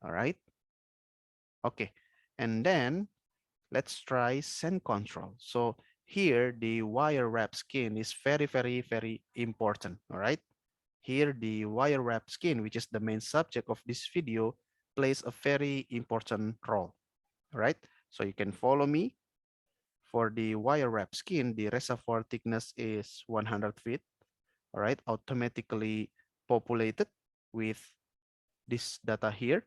All right. Okay. And then let's try send control. So here the wire wrap skin is very important. All right. Here the wire wrap skin, which is the main subject of this video, plays a very important role. All right. So you can follow me. For the wire wrap skin, the reservoir thickness is 100 feet. All right. Automatically populated with this data here.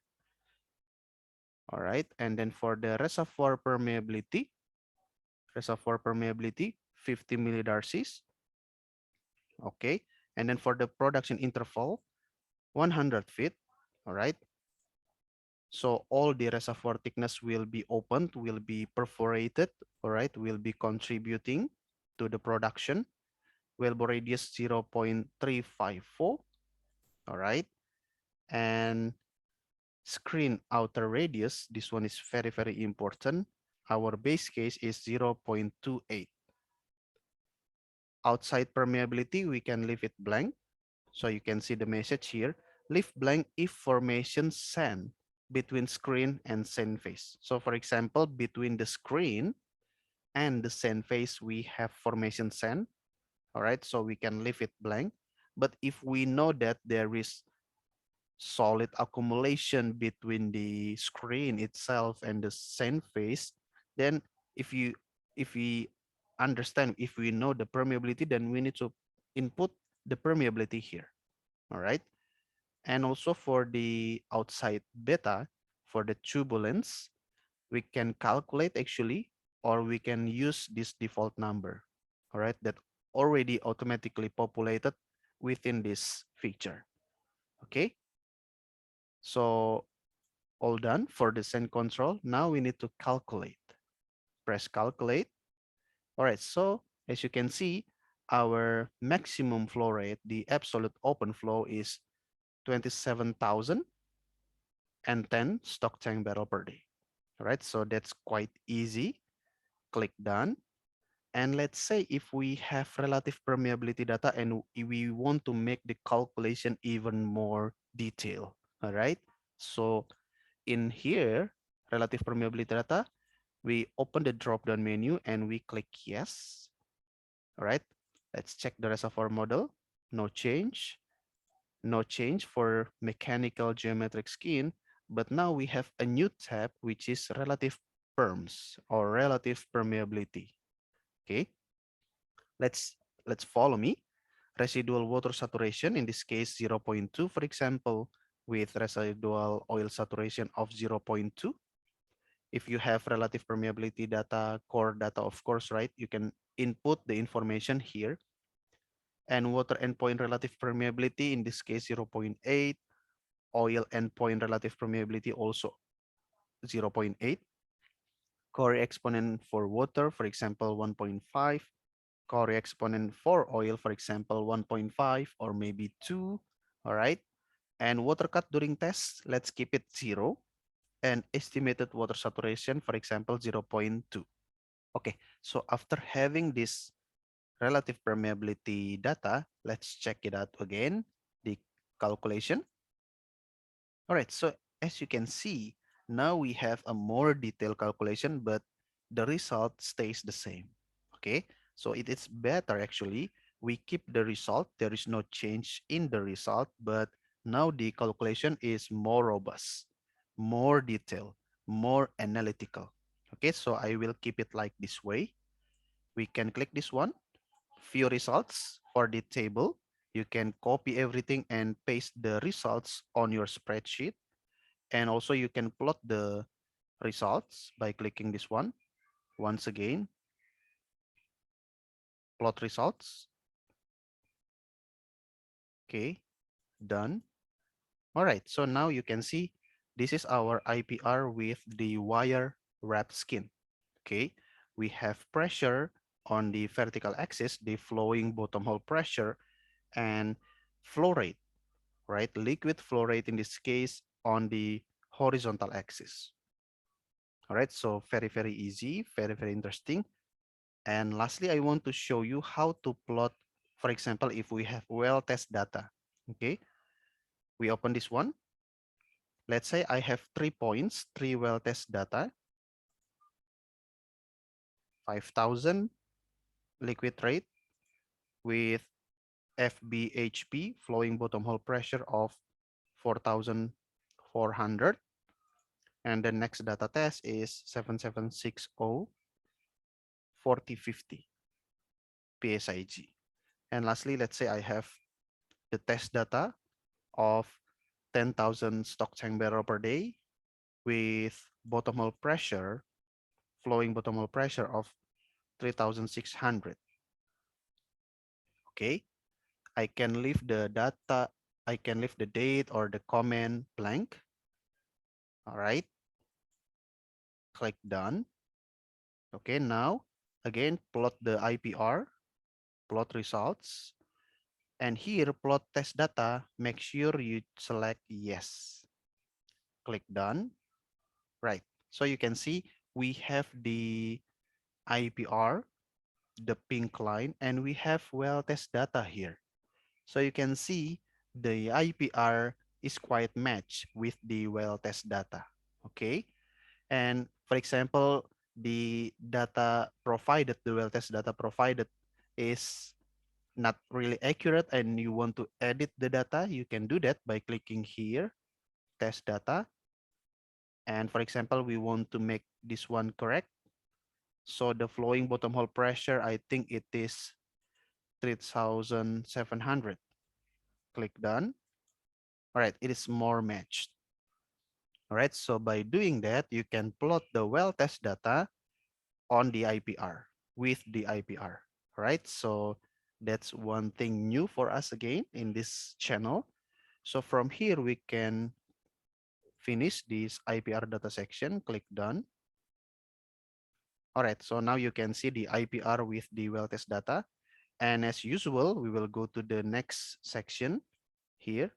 All right. And then for the reservoir permeability 50 millidarcies. Okay. And then for the production interval 100 feet. All right. So all the reservoir thickness will be opened, will be perforated. All right. Will be contributing to the production. Wellbore radius 0.354. All right. And screen outer radius, this one is very important. Our base case is 0.28. Outside permeability, we can leave it blank. So you can see the message here, leave blank if formation sand between screen and sand face. So for example, between the screen and the sand face, we have formation sand. All right, so we can leave it blank. But if we know that there is solid accumulation between the screen itself and the sand face, then if you if we understand, if we know the permeability, then we need to input the permeability here. All right. And also for the outside beta, for the turbulence, we can calculate actually, or we can use this default number. All right, that already automatically populated within this feature. Okay. So all done for the send control. Now we need to calculate. Press calculate. All right, so as you can see, our maximum flow rate, the absolute open flow is 27,010 stock tank barrel per day. All right, so that's quite easy. Click done. And let's say if we have relative permeability data and we want to make the calculation even more detailed. All right, so in here, relative permeability data, we open the drop down menu and we click yes. All right, let's check the reservoir model. No change. No change for mechanical geometric skin. But now we have a new tab, which is relative perms or relative permeability. Okay, let's follow me. Residual water saturation, in this case 0.2, for example, with residual oil saturation of 0.2. If you have relative permeability data, core data, of course, right, you can input the information here. And water endpoint relative permeability, in this case 0.8, oil endpoint relative permeability also 0.8, core exponent for water, for example 1.5, core exponent for oil, for example 1.5 or maybe 2. All right, and water cut during test, let's keep it 0, and estimated water saturation, for example 0.2. Okay, so after having this relative permeability data, let's check it out again, the calculation. All right, so as you can see, now we have a more detailed calculation, but the result stays the same. Okay, so it is better actually. We keep the result. There is no change in the result, but now the calculation is more robust, more detailed, more analytical. Okay, so I will keep it like this way. We can click this one, view results for the table. You can copy everything and paste the results on your spreadsheet. And also you can plot the results by clicking this one. Once again, plot results. Okay, done. All right, so now you can see this is our IPR with the wire wrap skin. Okay, we have pressure on the vertical axis, the flowing bottom hole pressure, and flow rate, right? Liquid flow rate in this case on the horizontal axis. All right, so very easy, very interesting. And lastly, I want to show you how to plot, for example, if we have well test data. Okay, we open this one. let's say I have 3 points, 3 well test data, 5,000 liquid rate with FBHP, flowing bottom hole pressure of 4,400. And the next data test is 7760 4050 PSIG. And lastly, let's say I have the test data of 10,000 stock tank barrel per day with bottom hole pressure, flowing bottom hole pressure of 3,600. Okay, I can leave the data, I can leave the date or the comment blank. All right, click done. Okay, now again, plot the IPR, plot results, and here plot test data, make sure you select yes. Click done. Right, so you can see we have the IPR, the pink line, and we have well test data here. So you can see the IPR is quite matched with the well test data. Okay, and for example, the data provided, the well test data provided is not really accurate and you want to edit the data, you can do that by clicking here, test data. And for example, we want to make this one correct. So the flowing bottom hole pressure, I think it is 3,700. Click done. All right, it is more matched. All right, so by doing that, you can plot the well test data on the IPR with the IPR. All right, so that's one thing new for us again in this channel. So from here, we can finish this IPR data section, click done. All right, so now you can see the IPR with the well test data. And as usual, we will go to the next section here.